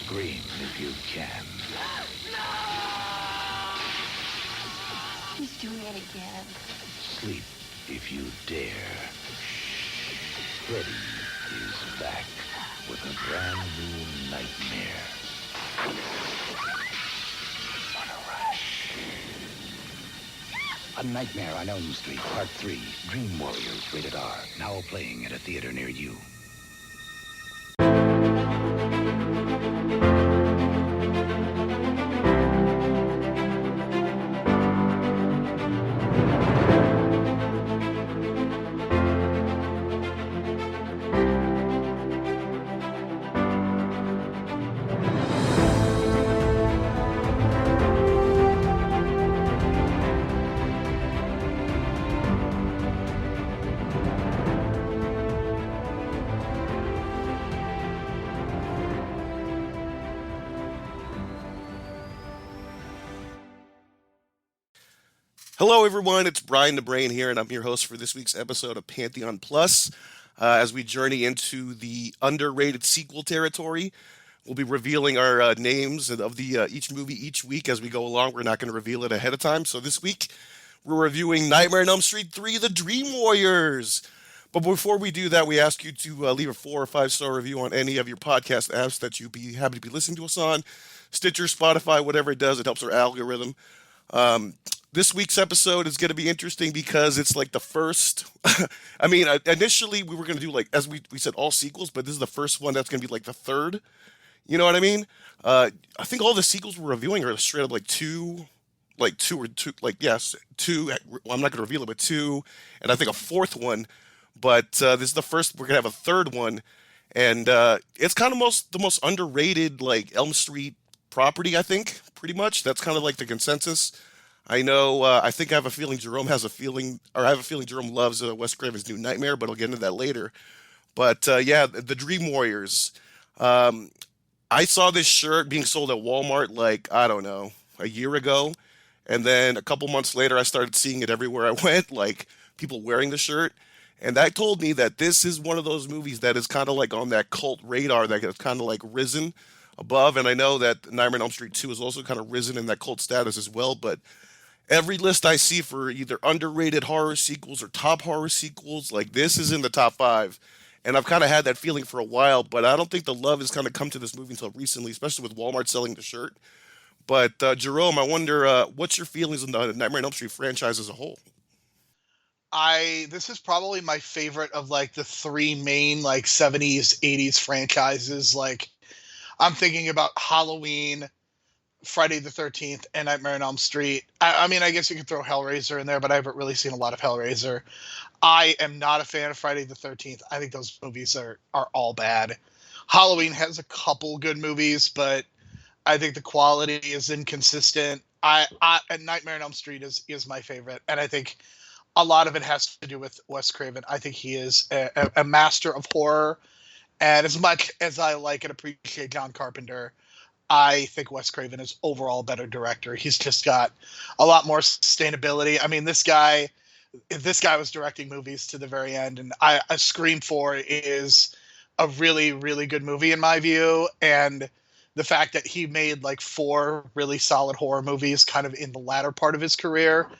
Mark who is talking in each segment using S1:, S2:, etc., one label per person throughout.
S1: Scream if you can.
S2: He's doing it again.
S1: Sleep if you dare. Freddy is back with a brand new nightmare. On a rush. A Nightmare on Elm Street, Part 3, Dream Warriors, rated R. Now playing at a theater near you.
S3: Hello, everyone. It's Brian the Brain here, and I'm your host for this week's episode of Pantheon Plus. As we journey into the underrated sequel territory, we'll be revealing our names of the each movie each week as we go along. We're not going to reveal it ahead of time. So this week, we're reviewing Nightmare on Elm Street 3: The Dream Warriors. But before we do that, we ask you to leave a 4 or 5-star review on any of your podcast apps that you be happy to be listening to us on, Stitcher, Spotify, whatever it does. It helps our algorithm. This week's episode is going to be interesting because it's like the first. Initially we were going to do, like, as we said, all sequels, but this is the first one that's going to be like the third. You know what I mean? I think all the sequels we're reviewing are straight up like two or two, like, yes, two. Well, I'm not going to reveal it, but two, and I think a fourth one. But this is the first. We're going to have a third one, and it's kind of the most underrated, like, Elm Street property. I think pretty much that's kind of like the consensus. I know. I think I have a feeling Jerome has a feeling, or I have a feeling Jerome loves Wes Craven's New Nightmare, but I'll get into that later. But yeah, the Dream Warriors. Um, I saw this shirt being sold at Walmart, like, I don't know, a year ago, and then a couple months later, I started seeing it everywhere I went, like people wearing the shirt, and that told me that this is one of those movies that is kind of like on that cult radar that has kind of like risen above. And I know that Nightmare on Elm Street 2 has also kind of risen in that cult status as well, but every list I see for either underrated horror sequels or top horror sequels, like, this is in the top five. And I've kind of had that feeling for a while, but I don't think the love has kind of come to this movie until recently, especially with Walmart selling the shirt. But Jerome, I wonder, what's your feelings on the Nightmare on Elm Street franchise as a whole?
S4: This is probably my favorite of like the three main like 70s, 80s franchises. Like, I'm thinking about Halloween, Friday the 13th, and Nightmare on Elm Street. I mean, I guess you could throw Hellraiser in there, but I haven't really seen a lot of Hellraiser. I am not a fan of Friday the 13th. I think those movies are all bad. Halloween has a couple good movies, but I think the quality is inconsistent. And Nightmare on Elm Street is my favorite, and I think a lot of it has to do with Wes Craven. I think he is a master of horror, and as much as I like and appreciate John Carpenter, I think Wes Craven is overall a better director. He's just got a lot more sustainability. I mean, this guy was directing movies to the very end, and I Scream 4 is a really, really good movie in my view. And the fact that he made like 4 really solid horror movies kind of in the latter part of his career,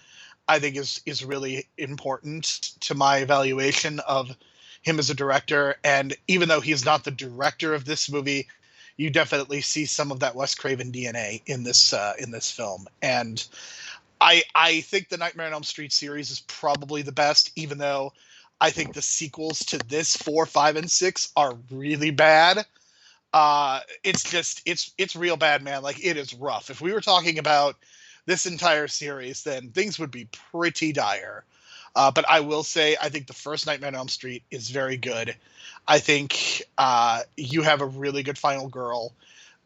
S4: I think is really important to my evaluation of him as a director. And even though he's not the director of this movie, you definitely see some of that Wes Craven DNA in this film. And I think the Nightmare on Elm Street series is probably the best, even though I think the sequels to this 4, 5, and 6 are really bad. It's real bad, man. Like, it is rough. If we were talking about this entire series, then things would be pretty dire. But I will say, I think the first Nightmare on Elm Street is very good. I think you have a really good final girl.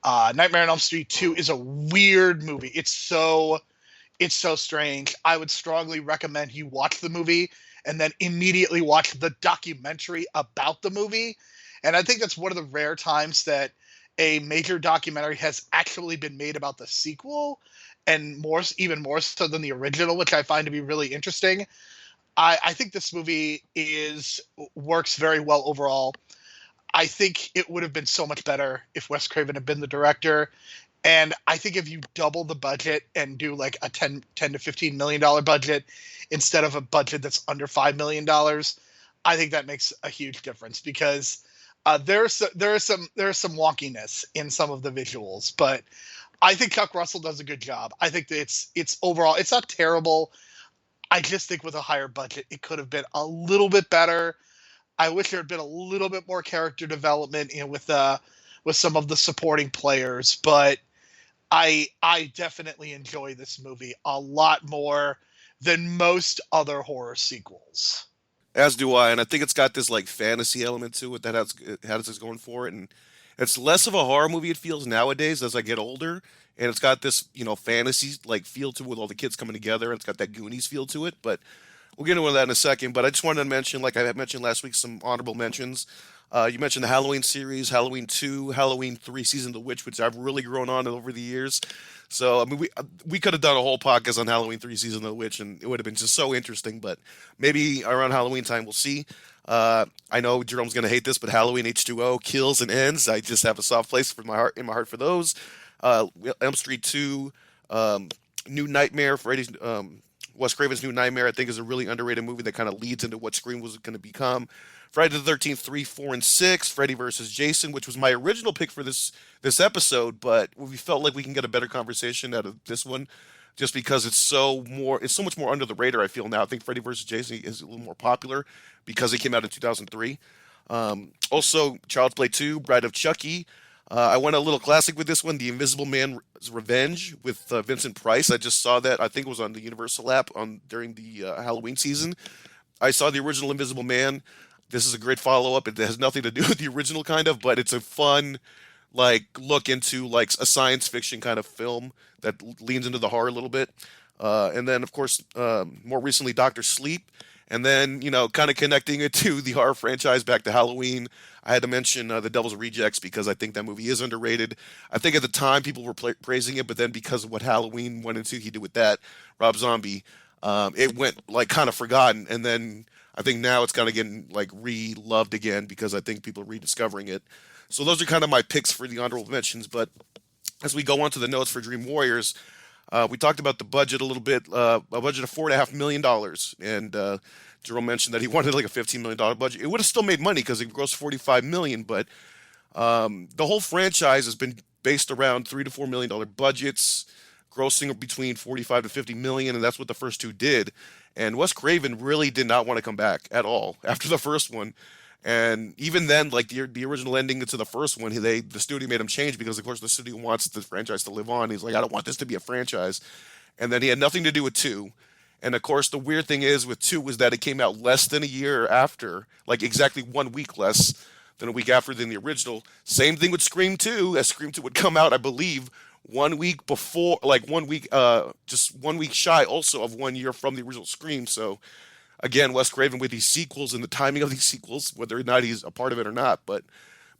S4: Nightmare on Elm Street 2 is a weird movie. It's so strange. I would strongly recommend you watch the movie and then immediately watch the documentary about the movie. And I think that's one of the rare times that a major documentary has actually been made about the sequel, and even more so than the original, which I find to be really interesting. I think this movie works very well overall. I think it would have been so much better if Wes Craven had been the director. And I think if you double the budget and do like a 10 to $15 million budget instead of a budget that's under $5 million, I think that makes a huge difference because there is some wonkiness in some of the visuals, but I think Chuck Russell does a good job. I think that it's overall it's not terrible. I just think with a higher budget, it could have been a little bit better. I wish there had been a little bit more character development, with some of the supporting players, but I definitely enjoy this movie a lot more than most other horror sequels.
S3: As do I, and I think it's got this like fantasy element to it that has it's going for it, and it's less of a horror movie. It feels nowadays as I get older, and it's got this fantasy like feel to it with all the kids coming together, and it's got that Goonies feel to it. But we'll get into that in a second. But I just wanted to mention, like I had mentioned last week, some honorable mentions. You mentioned the Halloween series, Halloween 2, Halloween 3, Season of the Witch, which I've really grown on over the years. So, I mean, we could have done a whole podcast on Halloween 3, Season of the Witch, and it would have been just so interesting. But maybe around Halloween time, we'll see. I know Jerome's going to hate this, but Halloween H2O kills and ends. I just have a soft place in my heart for those. Elm Street 2, New Nightmare, Wes Craven's New Nightmare, I think is a really underrated movie that kind of leads into what Scream was going to become. Friday the 13th, 3, 4, and 6, Freddy versus Jason, which was my original pick for this episode, but we felt like we can get a better conversation out of this one just because it's so much more under the radar, I feel now. I think Freddy versus Jason is a little more popular because it came out in 2003. Also, Child's Play 2, Bride of Chucky. I went a little classic with this one, The Invisible Man's Revenge with Vincent Price. I just saw that. I think it was on the Universal app during the Halloween season. I saw the original Invisible Man. This is a great follow-up. It has nothing to do with the original, kind of, but it's a fun, like, look into, like, a science fiction kind of film that leans into the horror a little bit. And then, of course, more recently, Doctor Sleep. And then, kind of connecting it to the horror franchise back to Halloween, I had to mention The Devil's Rejects because I think that movie is underrated. I think at the time people were praising it, but then because of what Halloween went into, he did with that, Rob Zombie, it went, like, kind of forgotten. And then I think now it's kind of getting like re-loved again because I think people are rediscovering it. So those are kind of my picks for the honorable mentions. But as we go on to the notes for Dream Warriors, we talked about the budget a little bit, a budget of $4.5 million. And Jerome mentioned that he wanted like a $15 million budget. It would have still made money because it grossed $45 million. But the whole franchise has been based around $3 to $4 million budgets, grossing between 45 to 50 million, and that's what the first two did. And Wes Craven really did not want to come back at all after the first one. And even then, like the original ending to the first one, the studio made him change because, of course, the studio wants the franchise to live on. He's like, I don't want this to be a franchise. And then he had nothing to do with 2. And, of course, the weird thing is with 2 was that it came out less than a year after, like exactly 1 week less than a week after than the original. Same thing with Scream 2, as Scream 2 would come out, I believe, 1 week before, like 1 week, just 1 week shy also of 1 year from the original Scream. So, again, Wes Craven with these sequels and the timing of these sequels, whether or not he's a part of it or not, but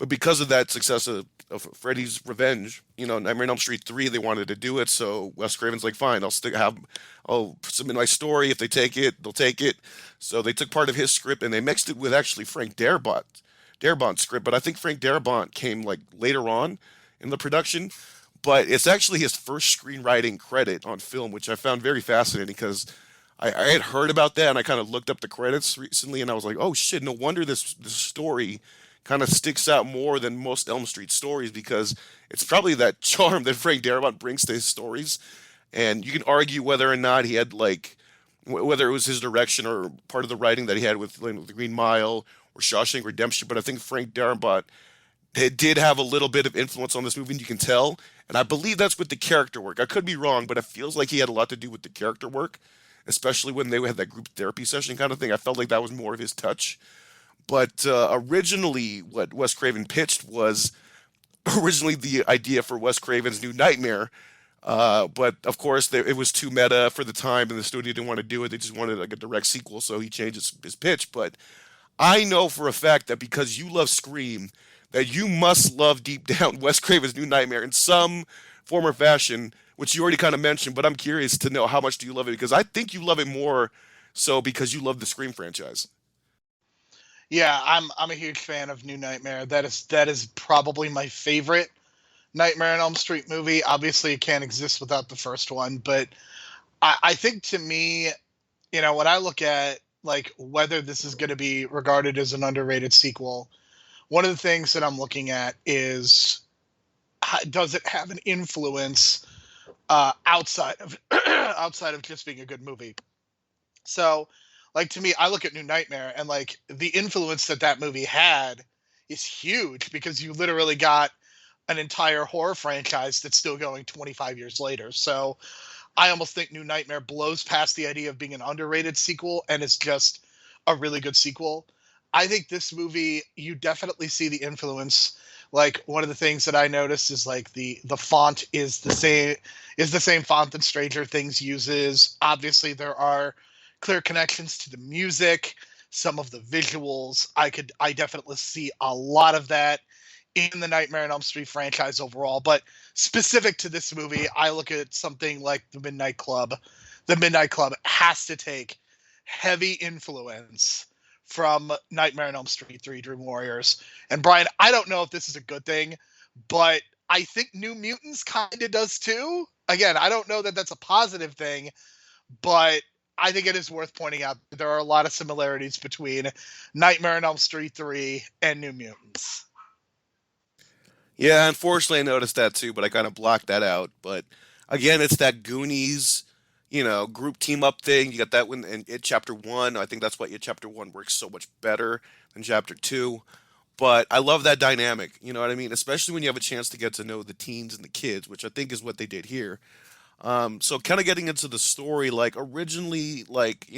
S3: because of that success of Freddy's Revenge, Nightmare on Elm Street 3, they wanted to do it, so Wes Craven's like, fine, I'll submit my story. If they take it, they'll take it. So they took part of his script and they mixed it with actually Frank Darabont's script, but I think Frank Darabont came like later on in the production. But it's actually his first screenwriting credit on film, which I found very fascinating because I had heard about that and I kind of looked up the credits recently and I was like, oh shit, no wonder this story kind of sticks out more than most Elm Street stories because it's probably that charm that Frank Darabont brings to his stories. And you can argue whether or not he had whether it was his direction or part of the writing that he had with The Green Mile or Shawshank Redemption, but I think Frank Darabont did have a little bit of influence on this movie, and you can tell. And I believe that's with the character work. I could be wrong, but it feels like he had a lot to do with the character work, especially when they had that group therapy session kind of thing. I felt like that was more of his touch. But originally, what Wes Craven pitched was originally the idea for Wes Craven's New Nightmare. But of course, it was too meta for the time, and the studio didn't want to do it. They just wanted like a direct sequel, so he changed his pitch. But I know for a fact that because you love Scream, that you must love deep down Wes Craven's New Nightmare in some form or fashion, which you already kind of mentioned, but I'm curious to know how much do you love it, because I think you love it more so because you love the Scream franchise.
S4: Yeah, I'm a huge fan of New Nightmare. That is probably my favorite Nightmare on Elm Street movie. Obviously, it can't exist without the first one, but I think to me, when I look at like whether this is going to be regarded as an underrated sequel, one of the things that I'm looking at is does it have an influence outside of outside of just being a good movie? So, like to me, I look at New Nightmare and like the influence that that movie had is huge because you literally got an entire horror franchise that's still going 25 years later. So, I almost think New Nightmare blows past the idea of being an underrated sequel and is just a really good sequel. I think this movie, you definitely see the influence. Like one of the things that I noticed is like the font is the same font that Stranger Things uses. Obviously, there are clear connections to the music, some of the visuals. I definitely see a lot of that in the Nightmare on Elm Street franchise overall, but specific to this movie, I look at something like the Midnight Club. The Midnight Club has to take heavy influence from Nightmare on Elm Street 3 Dream Warriors. And Brian, I don't know if this is a good thing, but I think New Mutants kind of does too. Again, I don't know that that's a positive thing, but I think it is worth pointing out that there are a lot of similarities between Nightmare on Elm Street 3 and New Mutants.
S3: Yeah, unfortunately, I noticed that too, but I kind of blocked that out. But again, it's that Goonies, group team up thing. You got that one in chapter one. I think that's why chapter one works so much better than chapter two. But I love that dynamic. You know what I mean? Especially when you have a chance to get to know the teens and the kids, which I think is what they did here. So kind of getting into the story, like originally, like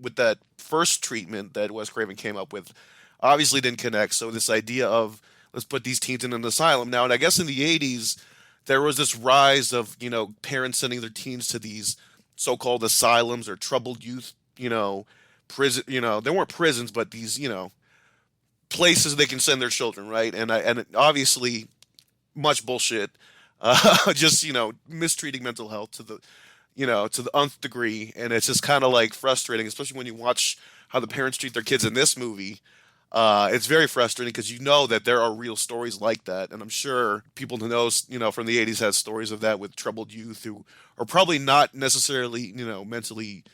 S3: with that first treatment that Wes Craven came up with, obviously didn't connect. So this idea of let's put these teens in an asylum now, and I guess in the '80s there was this rise of parents sending their teens to these so-called asylums or troubled youth, prison. They weren't prisons, but these places they can send their children, right? And obviously much bullshit. Just mistreating mental health to the nth degree, and it's just kind of like frustrating, especially when you watch how the parents treat their kids in this movie. It's very frustrating because you know that there are real stories like that, and I'm sure people who knows from the '80s has stories of that with troubled youth who are probably not necessarily mentally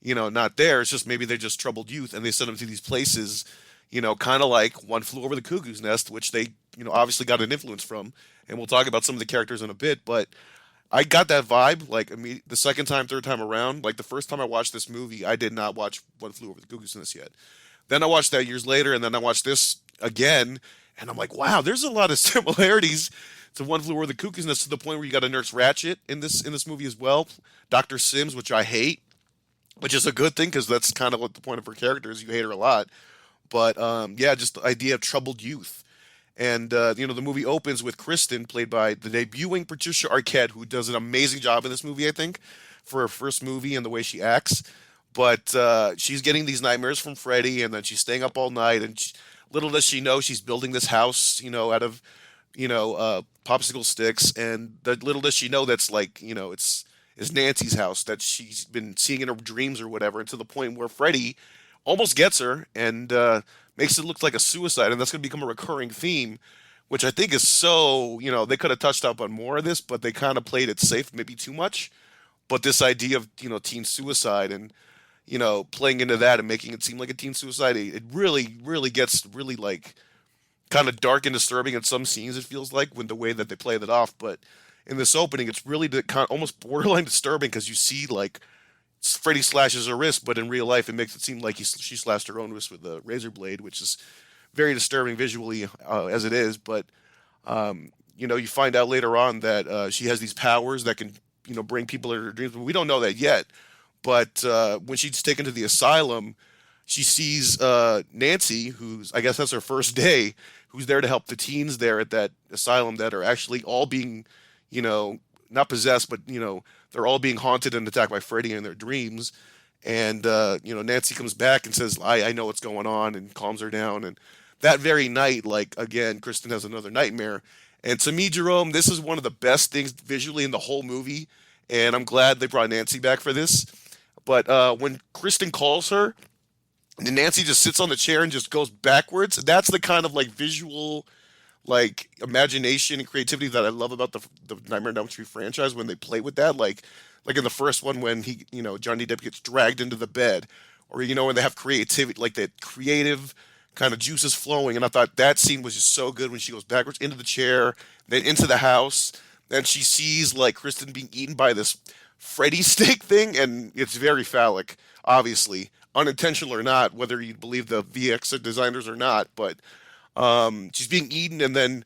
S3: not there. It's just maybe they're just troubled youth, and they send them to these places, kind of like One Flew Over the Cuckoo's Nest, which they obviously got an influence from, and we'll talk about some of the characters in a bit, but. I got that vibe like the second time, third time around. Like the first time I watched this movie, I did not watch One Flew Over the Cuckoo's Nest yet. Then I watched that years later, and then I watched this again, and I'm like, wow, there's a lot of similarities to One Flew Over the Cuckoo's Nest to the point where you got a Nurse Ratchet in this movie as well, Doctor Sims, which I hate, which is a good thing because that's kind of what the point of her character is. You hate her a lot, but yeah, just the idea of troubled youth. And the movie opens with Kristen, played by the debuting Patricia Arquette, who does an amazing job in this movie, I think, for her first movie and the way she acts. But she's getting these nightmares from Freddy, and then she's staying up all night. And little does she know, she's building this house, out of popsicle sticks. And little does she know that's like it's Nancy's house that she's been seeing in her dreams or whatever. And to the point where Freddy almost gets her and makes it look like a suicide, and that's going to become a recurring theme, which I think is so. They could have touched up on more of this, but they kind of played it safe, maybe too much. But this idea of teen suicide and playing into that and making it seem like a teen suicide, it really, really gets really like kind of dark and disturbing in some scenes. It feels like when the way that they play that off, but in this opening, it's really kind of almost borderline disturbing because you see like Freddy slashes her wrist, but in real life, it makes it seem like she slashed her own wrist with a razor blade, which is very disturbing visually as it is. But you find out later on that she has these powers that can bring people into her dreams. But we don't know that yet. But when she's taken to the asylum, she sees Nancy, who's I guess that's her first day, who's there to help the teens there at that asylum that are actually all being, not possessed, but they're all being haunted and attacked by Freddy in their dreams. And Nancy comes back and says, "I know what's going on," and calms her down. And that very night, like again, Kristen has another nightmare. And to me, Jerome, this is one of the best things visually in the whole movie. And I'm glad they brought Nancy back for this. But when Kristen calls her, And Nancy just sits on the chair and just goes backwards. That's the kind of like visual, like imagination and creativity that I love about the Nightmare on Elm Street franchise when they play with that. Like in the first one when Johnny Depp gets dragged into the bed, or when they have creativity, like that creative kind of juices flowing. And I thought that scene was just so good when she goes backwards into the chair, then into the house, then she sees like Kristen being eaten by this Freddy stick thing, and it's very phallic, obviously, unintentional or not, whether you believe the VX designers or not. But she's being eaten, and then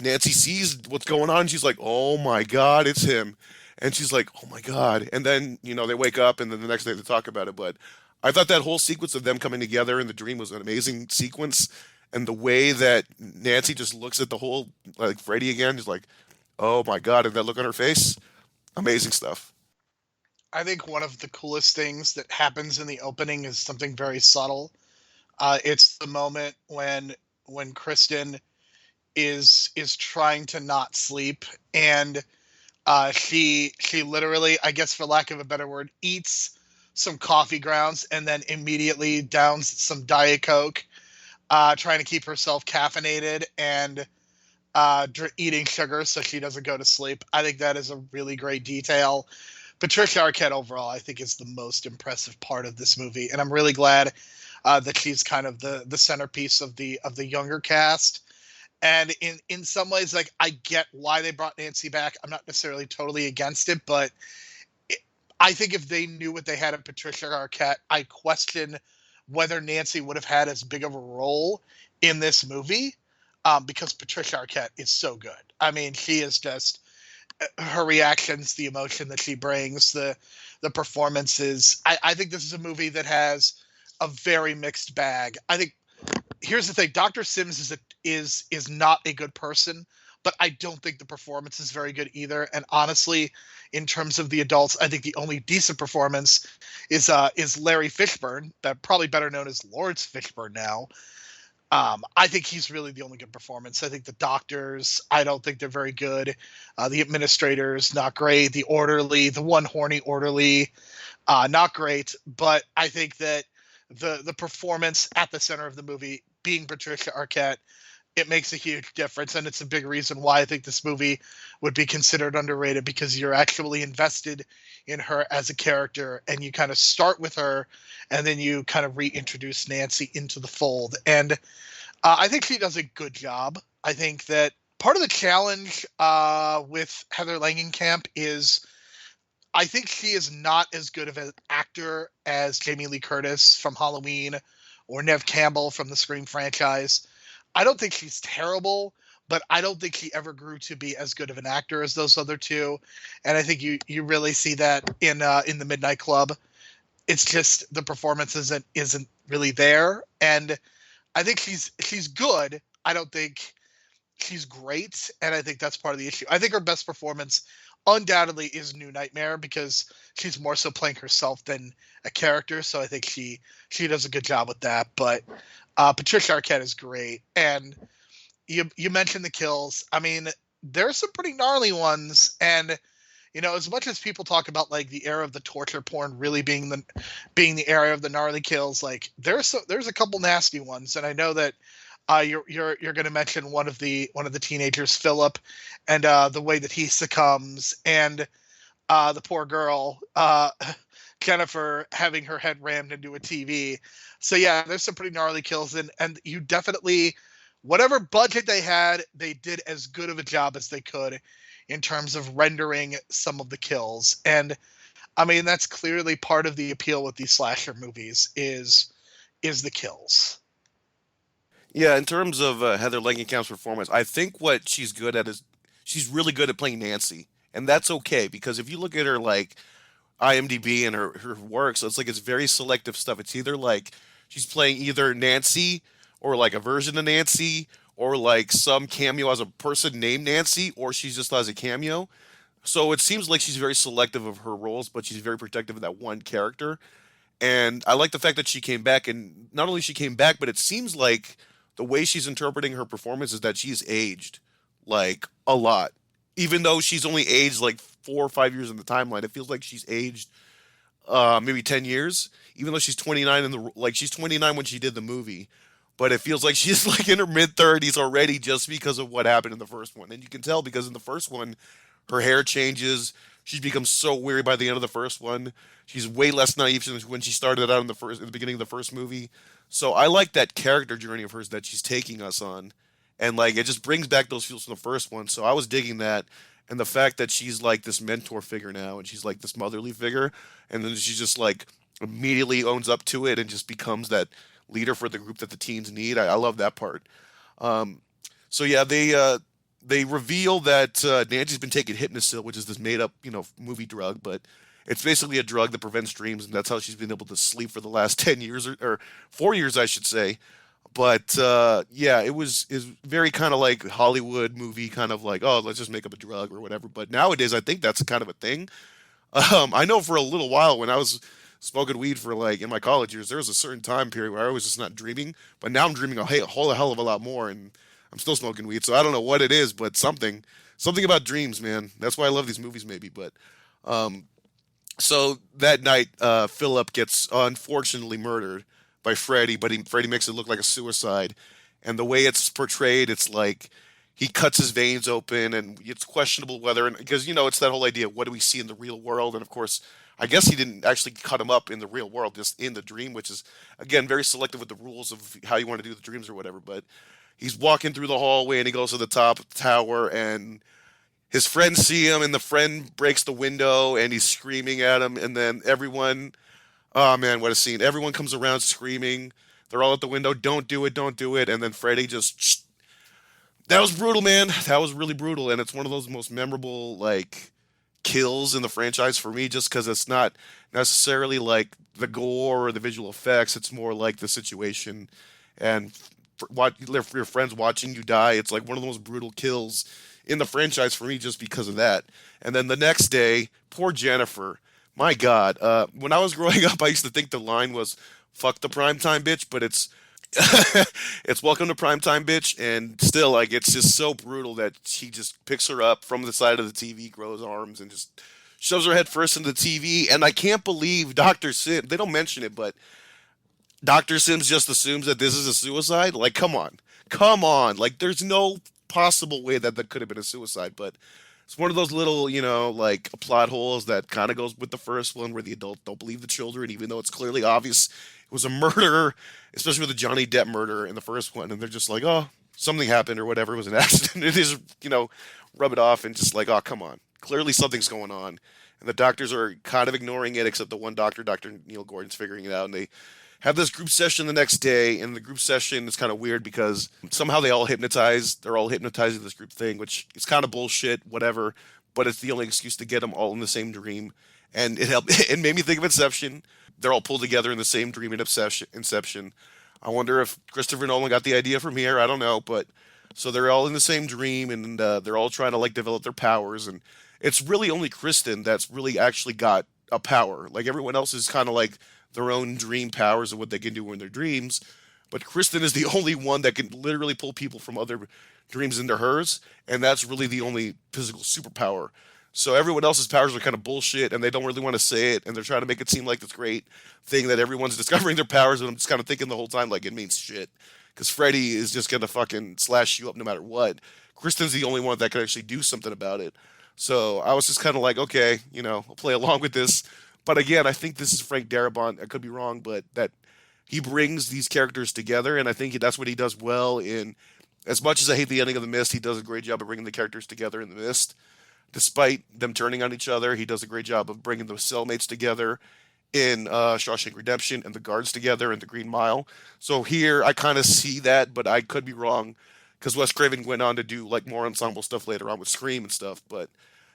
S3: Nancy sees what's going on. She's like, "Oh my God, it's him," and she's like, "Oh my God," and then they wake up, and then the next day they talk about it. But I thought that whole sequence of them coming together in the dream was an amazing sequence, and the way that Nancy just looks at the whole like Freddy again, is like, "Oh my God," and that look on her face, amazing stuff.
S4: I think one of the coolest things that happens in the opening is something very subtle. It's the moment when Kristen is trying to not sleep, and she literally, I guess for lack of a better word, eats some coffee grounds and then immediately downs some Diet Coke, trying to keep herself caffeinated and eating sugar so she doesn't go to sleep. I think that is a really great detail. Patricia Arquette overall, I think, is the most impressive part of this movie, and I'm really glad that she's kind of the centerpiece of the younger cast. And in some ways, like, I get why they brought Nancy back. I'm not necessarily totally against it, but I think if they knew what they had in Patricia Arquette, I question whether Nancy would have had as big of a role in this movie, because Patricia Arquette is so good. I mean, she is just her reactions, the emotion that she brings, the performances. I think this is a movie that has a very mixed bag. I think here's the thing: Dr. Sims is not a good person, but I don't think the performance is very good either. And honestly, in terms of the adults, I think the only decent performance is Larry Fishburne, that probably better known as Lawrence Fishburne now. I think he's really the only good performance. I think the doctors, I don't think they're very good. The administrators, not great. The orderly, the one horny orderly, not great. But I think that the performance at the center of the movie, being Patricia Arquette, it makes a huge difference, and it's a big reason why I think this movie would be considered underrated, because you're actually invested in her as a character, and you kind of start with her, and then you kind of reintroduce Nancy into the fold. And I think she does a good job. I think that part of the challenge with Heather Langenkamp is I think she is not as good of an actor as Jamie Lee Curtis from Halloween or Nev Campbell from the Scream franchise. I don't think she's terrible, but I don't think she ever grew to be as good of an actor as those other two. And I think you really see that in the Midnight Club. It's just the performance isn't really there, and I think she's good. I don't think she's great, and I think that's part of the issue. I think her best performance undoubtedly is New Nightmare, because she's more so playing herself than a character. So I think she does a good job with that. But Patricia Arquette is great, and you mentioned the kills. I mean, there's some pretty gnarly ones, and as much as people talk about like the era of the torture porn really being the era of the gnarly kills, like there's a couple nasty ones, and I know that you're going to mention one of the teenagers, Philip, and the way that he succumbs, and the poor girl, Jennifer, having her head rammed into a TV. So yeah, there's some pretty gnarly kills, and you definitely, whatever budget they had, they did as good of a job as they could in terms of rendering some of the kills. And I mean, that's clearly part of the appeal with these slasher movies is the kills.
S3: Yeah, in terms of Heather Langenkamp's performance, I think what she's good at is she's really good at playing Nancy, and that's okay because if you look at her like IMDb and her work, so it's like it's very selective stuff. It's either like she's playing either Nancy or like a version of Nancy or like some cameo as a person named Nancy, or she's just as a cameo. So it seems like she's very selective of her roles, but she's very protective of that one character. And I like the fact that she came back, and not only she came back, but it seems like the way she's interpreting her performance is that she's aged like a lot. Even though she's only aged like 4 or 5 years in the timeline, it feels like she's aged maybe 10 years. even though she's 29 she's 29 when she did the movie, but it feels like she's like in her mid 30s already just because of what happened in the first one. And you can tell because in the first one, her hair changes. She becomes so weary by the end of the first one. She's way less naive than when she started out in the beginning of the first movie. So I like that character journey of hers that she's taking us on, and like it just brings back those feels from the first one. So I was digging that, and the fact that she's like this mentor figure now, and she's like this motherly figure, and then she just like immediately owns up to it and just becomes that leader for the group that the teens need. I love that part. Um, so yeah, they reveal that Nancy's been taking Hypnosil, which is this made up movie drug, but it's basically a drug that prevents dreams, and that's how she's been able to sleep for the last 10 years or 4 years, I should say. But yeah, it was very kind of like Hollywood movie, kind of like, oh, let's just make up a drug or whatever. But nowadays, I think that's kind of a thing. I know for a little while when I was smoking weed for like in my college years, there was a certain time period where I was just not dreaming, but now I'm dreaming whole hell of a lot more, and I'm still smoking weed. So I don't know what it is, but something about dreams, man. That's why I love these movies, maybe. But um, so that night, Philip gets unfortunately murdered by Freddy, but Freddy makes it look like a suicide. And the way it's portrayed, it's like he cuts his veins open, and it's questionable whether, because it's that whole idea, what do we see in the real world? And of course, I guess he didn't actually cut him up in the real world, just in the dream, which is again very selective with the rules of how you want to do the dreams or whatever. But he's walking through the hallway, and he goes to the top of the tower, and his friends see him, and the friend breaks the window, and he's screaming at him, and then everyone, oh man, what a scene! Everyone comes around screaming. They're all at the window. Don't do it! Don't do it! And then Freddy just. That was brutal, man. That was really brutal, and it's one of those most memorable like kills in the franchise for me, just because it's not necessarily like the gore or the visual effects. It's more like the situation and for your friends watching you die. It's like one of the most brutal kills in the franchise for me, just because of that. And then the next day, poor Jennifer. My God, when I was growing up, I used to think the line was "fuck the primetime bitch," but it's it's "welcome to primetime bitch," and still, like, it's just so brutal that he just picks her up from the side of the TV, grows arms, and just shoves her head first into the TV. And I can't believe Dr. Sim. They don't mention it, but Dr. Sims just assumes that this is a suicide. Like, come on. Like, there's no possible way that that could have been a suicide, but it's one of those little, like plot holes that kind of goes with the first one, where the adults don't believe the children, even though it's clearly obvious it was a murder, especially with the Johnny Depp murder in the first one, and they're just like, oh, something happened or whatever, it was an accident. It is, rub it off and just like, oh, come on, clearly something's going on, and the doctors are kind of ignoring it, except the one doctor, Dr. Neil Gordon's figuring it out, and they have this group session the next day, and the group session is kind of weird because somehow they're all hypnotizing this group thing, which is kind of bullshit, whatever, but it's the only excuse to get them all in the same dream. And it helped. It made me think of Inception. They're all pulled together in the same dream in Inception. I wonder if Christopher Nolan got the idea from here. I don't know, but so they're all in the same dream, and they're all trying to like develop their powers, and it's really only Kristen that's really actually got a power. Like everyone else is kind of like their own dream powers of what they can do in their dreams. But Kristen is the only one that can literally pull people from other dreams into hers, and that's really the only physical superpower. So everyone else's powers are kind of bullshit, and they don't really want to say it, and they're trying to make it seem like this great thing that everyone's discovering their powers, and I'm just kind of thinking the whole time like it means shit. Because Freddy is just going to fucking slash you up no matter what. Kristen's the only one that can actually do something about it. So I was just kind of like, okay, I'll play along with this. But again, I think this is Frank Darabont. I could be wrong, but that he brings these characters together, and I think that's what he does well in. As much as I hate the ending of The Mist, he does a great job of bringing the characters together in The Mist. Despite them turning on each other, he does a great job of bringing the cellmates together in Shawshank Redemption, and the guards together in The Green Mile. So here, I kind of see that, but I could be wrong, because Wes Craven went on to do like more ensemble stuff later on with Scream and stuff. But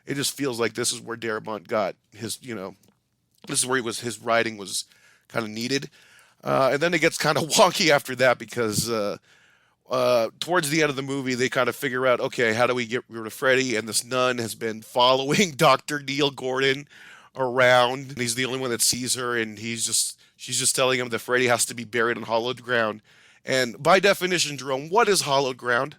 S3: it just feels like this is where Darabont got his, this is where his writing was kind of needed. And then it gets kind of wonky after that, because towards the end of the movie, they kind of figure out, okay, how do we get rid of Freddy? And this nun has been following Dr. Neil Gordon around. And he's the only one that sees her, and she's just telling him that Freddy has to be buried on hallowed ground. And by definition, Jerome, what is hallowed ground?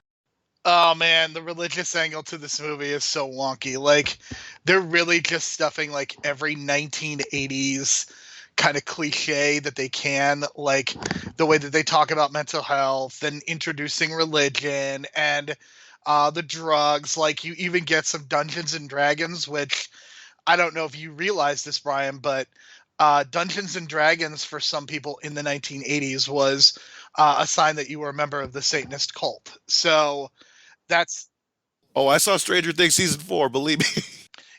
S4: Oh man, the religious angle to this movie is so wonky. Like, they're really just stuffing like every 1980s kind of cliche that they can, like the way that they talk about mental health and introducing religion and the drugs. Like you even get some Dungeons and Dragons, which I don't know if you realize this, Brian, but Dungeons and Dragons for some people in the 1980s was a sign that you were a member of the Satanist cult. So that's
S3: Oh, I saw Stranger Things season 4. Believe me.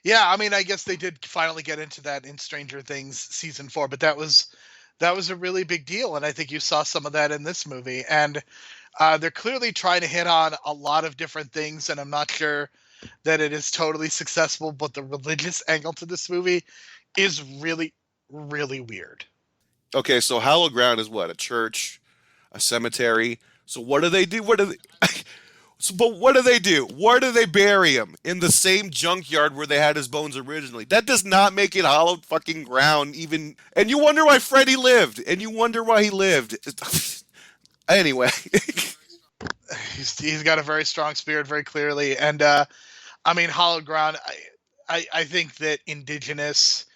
S4: yeah. I mean, I guess they did finally get into that in Stranger Things season 4, but that was a really big deal, and I think you saw some of that in this movie. And they're clearly trying to hit on a lot of different things, and I'm not sure that it is totally successful. But the religious angle to this movie is really, really weird.
S3: Okay, so hallowed ground is what? A church, a cemetery. So what do they do? What do they? But what do they do? Where do they bury him? In the same junkyard where they had his bones originally. That does not make it hallowed fucking ground even. And you wonder why Freddy lived. And you wonder why he lived. Anyway.
S4: He's got a very strong spirit, very clearly. And I mean, hallowed ground. I think that indigenous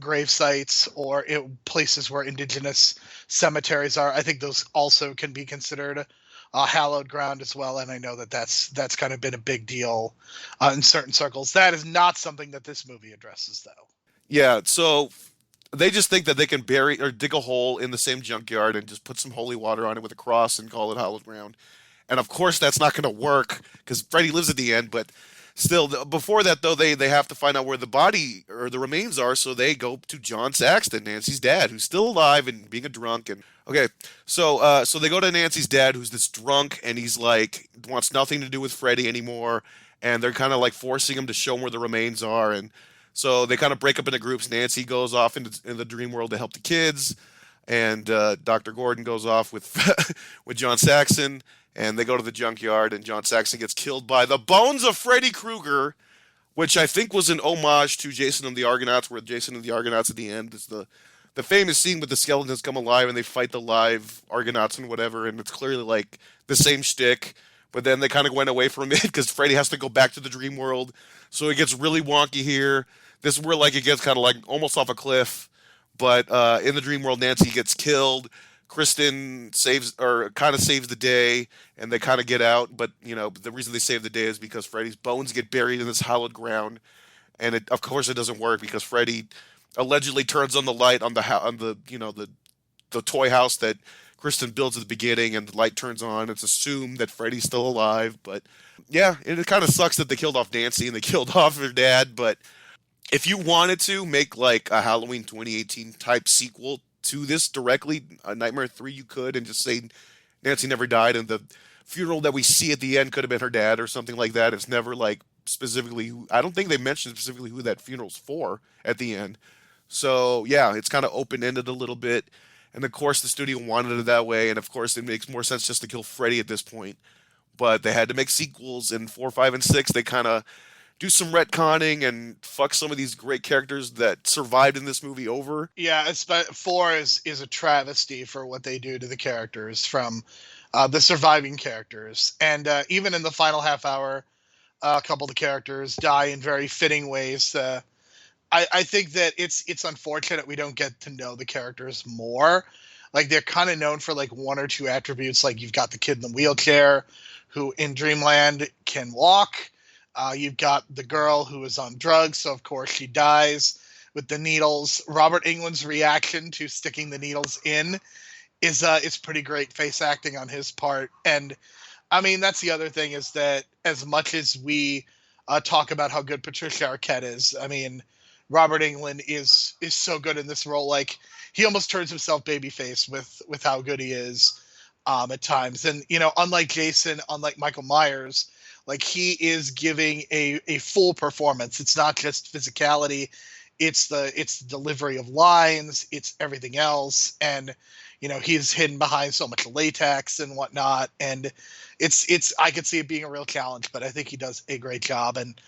S4: grave sites or places where indigenous cemeteries are, I think those also can be considered hallowed ground as well. And I know that that's kind of been a big deal in certain circles. That is not something that this movie addresses, though.
S3: Yeah, so they just think that they can bury or dig a hole in the same junkyard and just put some holy water on it with a cross and call it hallowed ground. And of course, that's not going to work because Freddy lives at the end. But still, before that, though, they have to find out where the body or the remains are. So they go to John Saxton, Nancy's dad, who's still alive and being a drunk. And okay, so they go to Nancy's dad, who's this drunk, and he's like wants nothing to do with Freddy anymore. And they're kind of like forcing him to show him where the remains are. And so they kind of break up into groups. Nancy goes off in the dream world to help the kids, and Dr. Gordon goes off with with John Saxon, and they go to the junkyard, and John Saxon gets killed by the bones of Freddy Krueger, which I think was an homage to Jason and the Argonauts, where Jason and the Argonauts at the end is the famous scene with the skeletons come alive and they fight the live Argonauts and whatever, and it's clearly like the same shtick. But then they kind of went away from it because Freddy has to go back to the dream world, so it gets really wonky here. This is where like it gets kind of like almost off a cliff. But in the dream world, Nancy gets killed. Kristen saves or kind of saves the day, and they kind of get out. But you know, the reason they save the day is because Freddy's bones get buried in this hallowed ground, and of course it doesn't work because Freddy allegedly turns on the light on the the toy house that Kristen builds at the beginning, and the light turns on. It's assumed that Freddy's still alive, but yeah, it kind of sucks that they killed off Nancy and they killed off her dad. But if you wanted to make like a Halloween 2018 type sequel to this directly, a Nightmare 3, you could, and just say Nancy never died, and the funeral that we see at the end could have been her dad or something like that. It's never like specifically who, I don't think they mentioned specifically who that funeral's for at the end. So yeah, it's kind of open ended a little bit. And of course, the studio wanted it that way. And of course, it makes more sense just to kill Freddy at this point. But they had to make sequels in 4, 5, and 6. They kind of do some retconning and fuck some of these great characters that survived in this movie over.
S4: Yeah, 4 is a travesty for what they do to the characters from the surviving characters. And even in the final half hour, a couple of the characters die in very fitting ways. I think that it's unfortunate we don't get to know the characters more. Like they're kind of known for like one or two attributes. Like you've got the kid in the wheelchair who in Dreamland can walk. You've got the girl who is on drugs, so of course she dies with the needles. Robert Englund's reaction to sticking the needles in is pretty great face acting on his part. And I mean, that's the other thing is that as much as we talk about how good Patricia Arquette is, I mean, Robert Englund is so good in this role. Like he almost turns himself babyface with how good he is at times. And you know, unlike Jason, unlike Michael Myers, like he is giving a full performance. It's not just physicality, it's the delivery of lines, it's everything else. And you know, he's hidden behind so much latex and whatnot. And it's I could see it being a real challenge, but I think he does a great job. And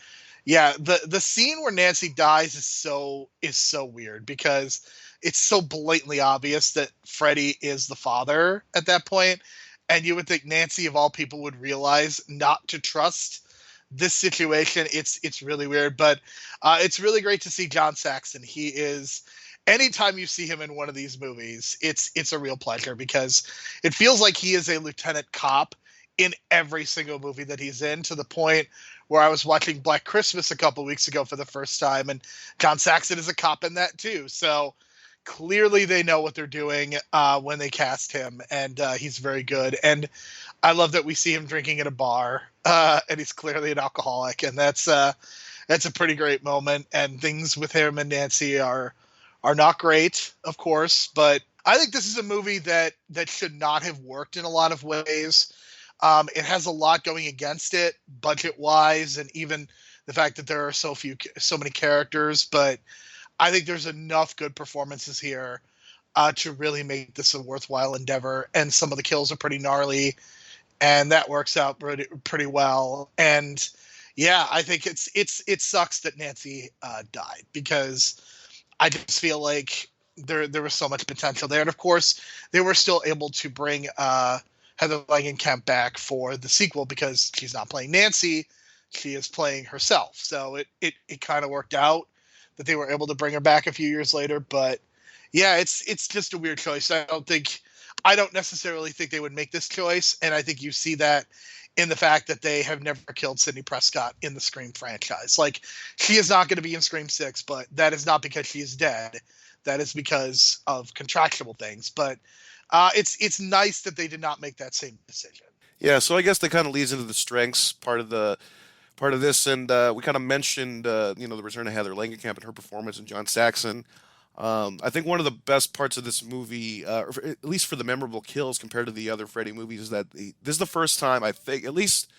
S4: yeah, the scene where Nancy dies is so weird because it's so blatantly obvious that Freddy is the father at that point, and you would think Nancy of all people would realize not to trust this situation. It's really weird, but it's really great to see John Saxon. He is anytime you see him in one of these movies, it's a real pleasure because it feels like he is a lieutenant cop in every single movie that he's in, to the point where I was watching Black Christmas a couple weeks ago for the first time, and John Saxon is a cop in that too. So clearly they know what they're doing when they cast him, and he's very good. And I love that we see him drinking at a bar, and he's clearly an alcoholic, and that's a pretty great moment. And things with him and Nancy are not great, of course, but I think this is a movie that should not have worked in a lot of ways. It has a lot going against it, budget wise, and even the fact that there are so many characters. But I think there's enough good performances here to really make this a worthwhile endeavor. And some of the kills are pretty gnarly, and that works out pretty well. And yeah, I think it sucks that Nancy died, because I just feel like there was so much potential there. And of course, they were still able to bring Heather Langenkamp back for the sequel, because she's not playing Nancy, she is playing herself. So it kind of worked out that they were able to bring her back a few years later. But yeah, it's just a weird choice. I don't necessarily think they would make this choice, and I think you see that in the fact that they have never killed Sidney Prescott in the Scream franchise. Like, she is not going to be in Scream 6, but that is not because she is dead. That is because of contractual things. But it's nice that they did not make that same decision.
S3: Yeah, so I guess that kind of leads into the strengths part of this, and we kind of mentioned the return of Heather Langenkamp and her performance, and John Saxon. I think one of the best parts of this movie, or at least for the memorable kills compared to the other Freddy movies, is that this is the first time, I think, at least,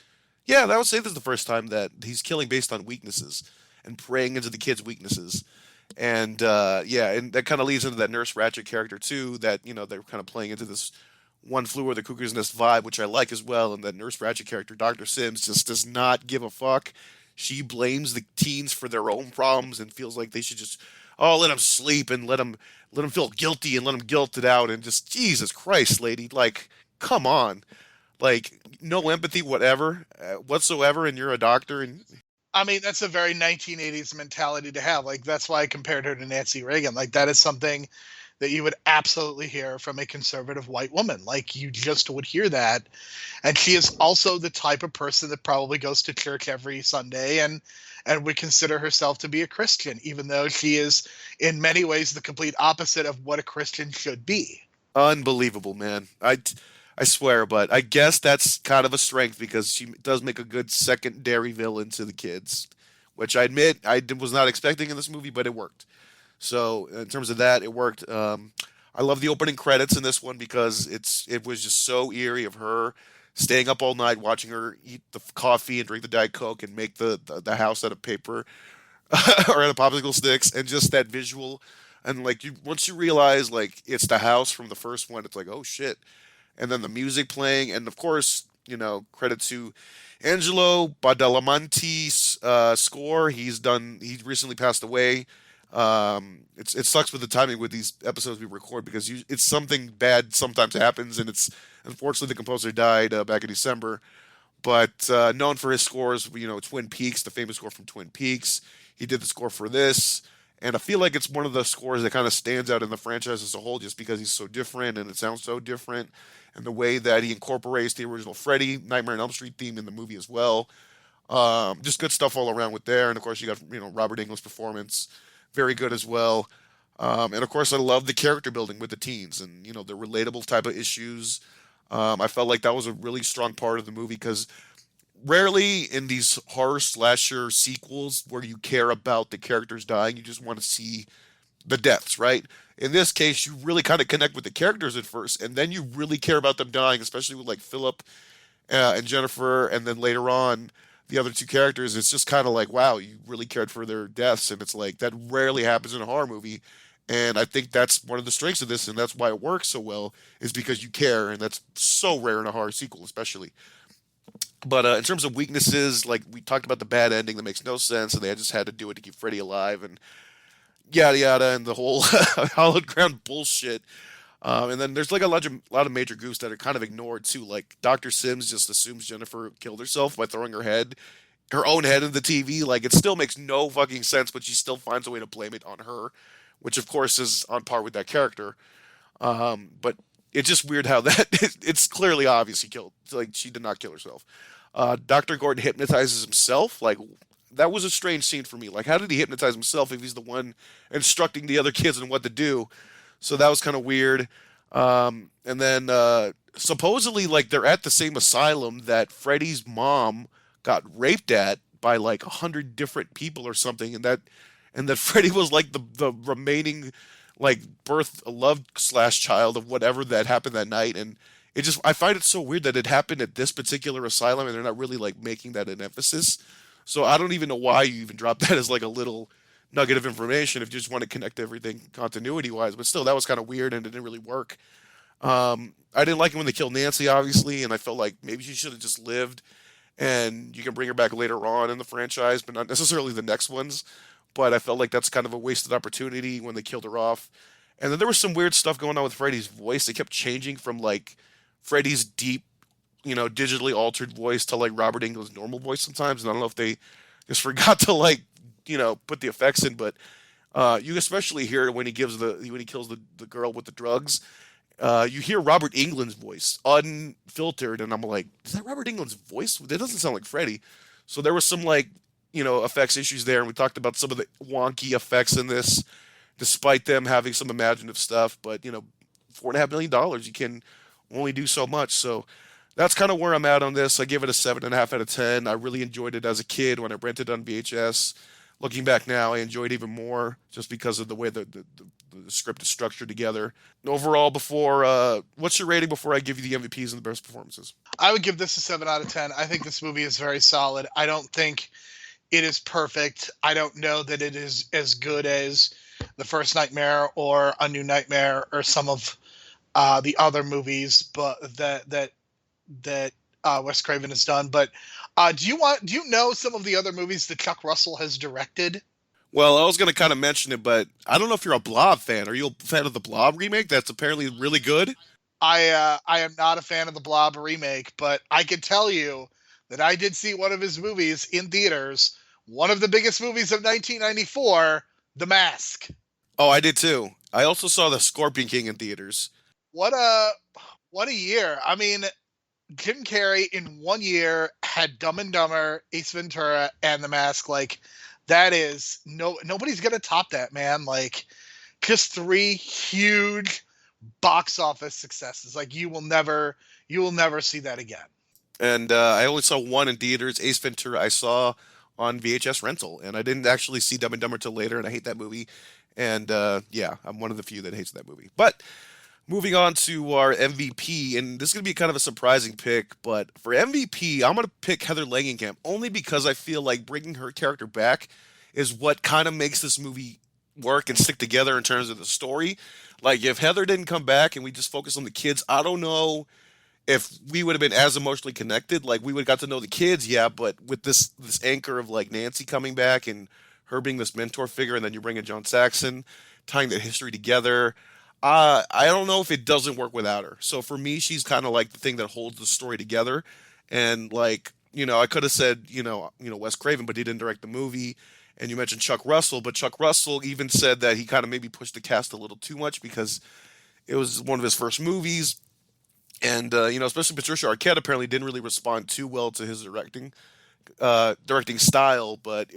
S3: yeah, I would say this is the first time that he's killing based on weaknesses and preying into the kids' weaknesses. And and that kind of leads into that Nurse Ratched character too. That they're kind of playing into this One Flew Over the Cuckoo's Nest vibe, which I like as well. And that Nurse Ratched character, Dr. Sims, just does not give a fuck. She blames the teens for their own problems and feels like they should just let them sleep and let them feel guilty and let them guilt it out. And just, Jesus Christ, lady, like, come on, like, no empathy whatsoever. And you're a doctor, and
S4: I mean, that's a very 1980s mentality to have. Like, that's why I compared her to Nancy Reagan. Like, that is something that you would absolutely hear from a conservative white woman. Like, you just would hear that. And she is also the type of person that probably goes to church every Sunday and would consider herself to be a Christian, even though she is in many ways the complete opposite of what a Christian should be.
S3: unbelievable, man. I swear, but I guess that's kind of a strength because she does make a good secondary villain to the kids, which I admit was not expecting in this movie, but it worked. So in terms of that, it worked. I love the opening credits in this one because it was just so eerie of her staying up all night watching her eat the coffee and drink the Diet Coke and make the house out of paper or out of popsicle sticks, and just that visual. And like once you realize like it's the house from the first one, it's like, oh shit. And then the music playing, and of course, credit to Angelo Badalamenti's score. He recently passed away. It sucks with the timing with these episodes we record because it's something bad sometimes happens, and it's unfortunately the composer died back in December. But known for his scores, Twin Peaks, the famous score from Twin Peaks. He did the score for this, and I feel like it's one of the scores that kind of stands out in the franchise as a whole, just because he's so different and it sounds so different, and the way that he incorporates the original Freddy Nightmare on Elm Street theme in the movie as well. Just good stuff all around with there, and of course you got Robert Englund's performance, very good as well. And of course I love the character building with the teens and the relatable type of issues. I felt like that was a really strong part of the movie because rarely in these horror slasher sequels where you care about the characters dying, you just want to see the deaths, right? In this case, you really kind of connect with the characters at first, and then you really care about them dying, especially with like Philip and Jennifer, and then later on the other two characters. It's just kind of like, wow, you really cared for their deaths, and it's like that rarely happens in a horror movie. And I think that's one of the strengths of this, and that's why it works so well, is because you care, and that's so rare in a horror sequel, especially. But in terms of weaknesses, like we talked about the bad ending that makes no sense, and they just had to do it to keep Freddy alive, and yada yada, and the whole hallowed ground bullshit. And then there's like a lot of major goofs that are kind of ignored too. Like Dr. Sims just assumes Jennifer killed herself by throwing her own head in the TV. Like it still makes no fucking sense, but she still finds a way to blame it on her which of course is on par with that character. But it's just weird how that it's clearly obvious he killed, like she did not kill herself. Dr. Gordon hypnotizes himself. Like that was a strange scene for me. Like how did he hypnotize himself if he's the one instructing the other kids on what to do? So that was kind of weird. And then supposedly like they're at the same asylum that Freddy's mom got raped at by like 100 different people or something, and that Freddy was like the remaining like birth love slash child of whatever that happened that night. And it just I find it so weird that it happened at this particular asylum and they're not really like making that an emphasis. So I don't even know why you even dropped that as like a little nugget of information if you just want to connect everything continuity wise. But still, that was kind of weird and it didn't really work. I didn't like it when they killed Nancy, obviously, and I felt like maybe she should have just lived, and you can bring her back later on in the franchise, but not necessarily the next ones. But I felt like that's kind of a wasted opportunity when they killed her off. And then there was some weird stuff going on with Freddy's voice. They kept changing from like Freddy's deep, digitally altered voice to like Robert Englund's normal voice sometimes. And I don't know if they just forgot to like, put the effects in, but you especially hear it when he kills the girl with the drugs. You hear Robert Englund's voice unfiltered, and I'm like, is that Robert Englund's voice? That doesn't sound like Freddy. So there was some like effects issues there, and we talked about some of the wonky effects in this, despite them having some imaginative stuff. But $4.5 million, you can only do so much. So that's kind of where I'm at on this. I give it a 7.5 out of 10. I really enjoyed it as a kid when I rented on VHS. Looking back now, I enjoyed it even more just because of the way the script is structured together. Overall, what's your rating before I give you the MVPs and the best performances?
S4: I would give this a 7 out of 10. I think this movie is very solid. I don't think it is perfect. I don't know that it is as good as The First Nightmare or A New Nightmare or some of the other movies, but that Wes Craven has done. But do you know some of the other movies that Chuck Russell has directed?
S3: Well, I was going to kind of mention it, but I don't know if you're a Blob fan. Are you a fan of the Blob remake? That's apparently really good.
S4: I am not a fan of the Blob remake, but I can tell you that I did see one of his movies in theaters. One of the biggest movies of 1994, The Mask.
S3: Oh, I did too. I also saw The Scorpion King in theaters.
S4: What a year. I mean, Jim Carrey in 1 year had Dumb and Dumber, Ace Ventura, and The Mask. Like, that is nobody's gonna top that, man. Like, just 3 huge box office successes. Like, you will never see that again.
S3: And I only saw one in theaters. Ace Ventura I saw on VHS rental, and I didn't actually see Dumb and Dumber till later, and I hate that movie. And yeah, I'm one of the few that hates that movie. But moving on to our MVP, and this is going to be kind of a surprising pick, but for MVP, I'm going to pick Heather Langenkamp only because I feel like bringing her character back is what kind of makes this movie work and stick together in terms of the story. Like, if Heather didn't come back and we just focus on the kids, I don't know if we would have been as emotionally connected. Like, we would have got to know the kids, yeah, but with this anchor of, like, Nancy coming back and her being this mentor figure, and then you bring in John Saxon, tying that history together, I don't know if it doesn't work without her. So for me, she's kind of like the thing that holds the story together. And like, I could have said, Wes Craven, but he didn't direct the movie. And you mentioned Chuck Russell, but Chuck Russell even said that he kind of maybe pushed the cast a little too much because it was one of his first movies. And, especially Patricia Arquette apparently didn't really respond too well to his directing style, but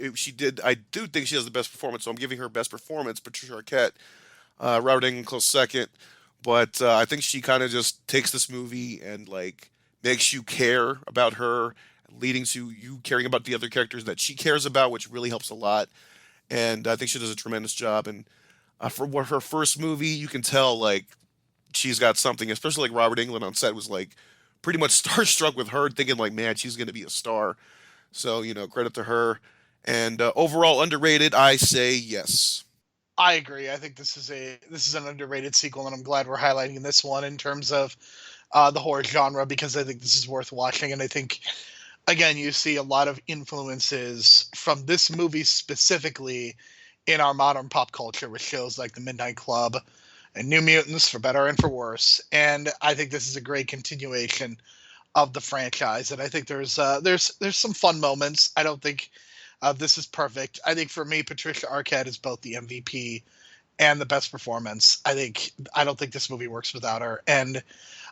S3: I do think she has the best performance. So I'm giving her best performance, Patricia Arquette. Robert Englund close second, but I think she kind of just takes this movie and like makes you care about her, leading to you caring about the other characters that she cares about, which really helps a lot. And I think she does a tremendous job. And for her first movie, you can tell like she's got something, especially like Robert Englund on set was like pretty much starstruck with her, thinking like, man, she's going to be a star. So credit to her. And overall underrated, I say yes.
S4: I agree. I think this is an underrated sequel, and I'm glad we're highlighting this one in terms of the horror genre, because I think this is worth watching. And I think, again, you see a lot of influences from this movie specifically in our modern pop culture with shows like The Midnight Club and New Mutants, for better and for worse. And I think this is a great continuation of the franchise. And I think there's some fun moments. I don't think this is perfect. I think for me, Patricia Arquette is both the MVP and the best performance. I don't think this movie works without her. And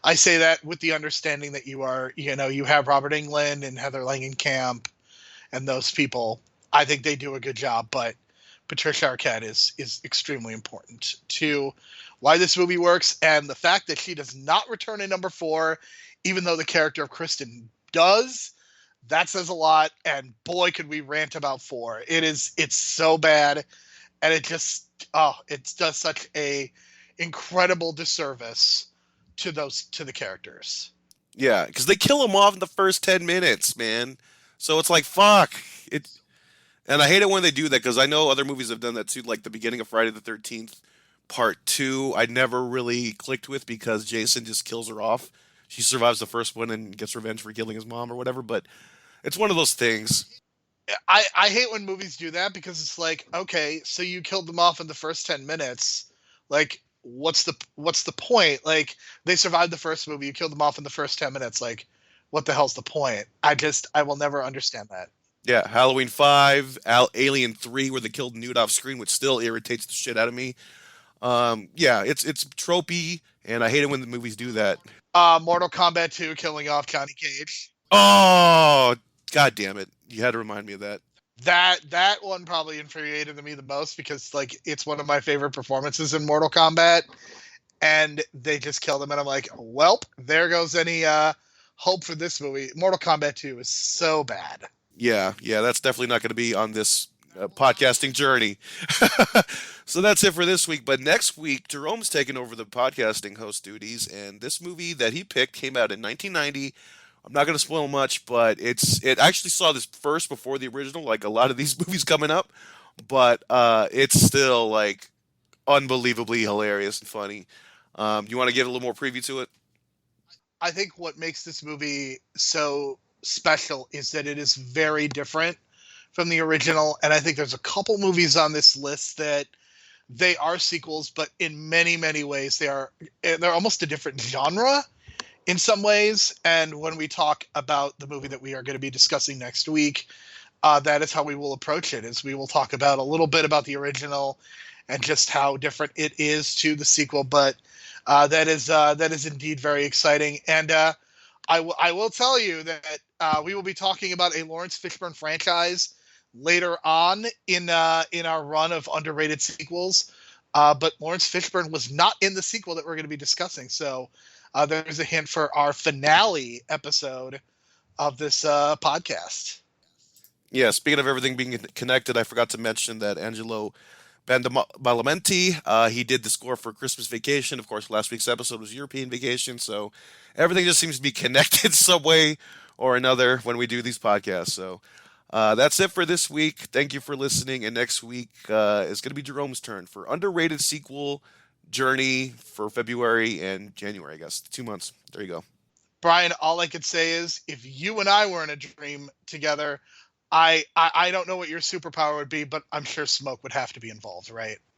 S4: I say that with the understanding that you have Robert Englund and Heather Langenkamp and those people. I think they do a good job, but Patricia Arquette is extremely important to why this movie works, and the fact that she does not return in number 4, even though the character of Kristen does. That says a lot, and boy, could we rant about 4. It's so bad, and it does such a incredible disservice to the characters.
S3: Yeah, because they kill him off in the first 10 minutes, man. So it's like fuck it, and I hate it when they do that because I know other movies have done that too, like the beginning of Friday the 13th Part 2. I never really clicked with because Jason just kills her off. She survives the first one and gets revenge for killing his mom or whatever, but it's one of those things.
S4: I hate when movies do that because it's like, okay, so you killed them off in the first 10 minutes. Like, what's the point? Like, they survived the first movie, you killed them off in the first 10 minutes. Like, what the hell's the point? I will never understand that.
S3: Yeah, Halloween 5, Alien 3, where they killed Newt off screen, which still irritates the shit out of me. Yeah, it's tropey, and I hate it when the movies do that.
S4: Mortal Kombat 2 killing off Johnny Cage.
S3: Oh, god damn it! You had to remind me of that.
S4: That one probably infuriated me the most because like it's one of my favorite performances in Mortal Kombat, and they just killed him, and I'm like, welp, there goes any hope for this movie. Mortal Kombat 2 is so bad.
S3: Yeah, that's definitely not going to be on this podcasting journey. So that's it for this week. But next week, Jerome's taking over the podcasting host duties, and this movie that he picked came out in 1990. I'm not going to spoil much, but it actually saw this first before the original, like a lot of these movies coming up. But it's still like unbelievably hilarious and funny. You want to give a little more preview to it?
S4: I think what makes this movie so special is that it is very different from the original, and I think there's a couple movies on this list that they are sequels, but in many, many ways they're almost a different genre in some ways. And when we talk about the movie that we are going to be discussing next week, that is how we will approach it. Is we will talk about a little bit about the original and just how different it is to the sequel. But that is indeed very exciting. And I will tell you that we will be talking about a Lawrence Fishburne franchise later on in our run of underrated sequels. But Lawrence Fishburne was not in the sequel that we're going to be discussing. So there's a hint for our finale episode of this podcast.
S3: Yeah, speaking of everything being connected, I forgot to mention that Angelo Badalamenti, he did the score for Christmas Vacation. Of course, last week's episode was European Vacation, so everything just seems to be connected some way or another when we do these podcasts. So that's it for this week. Thank you for listening, and next week is going to be Jerome's turn for underrated sequel journey for February and January, I guess. 2 months. There you go.
S4: Brian, all I could say is if you and I were in a dream together, I don't know what your superpower would be, but I'm sure smoke would have to be involved, right?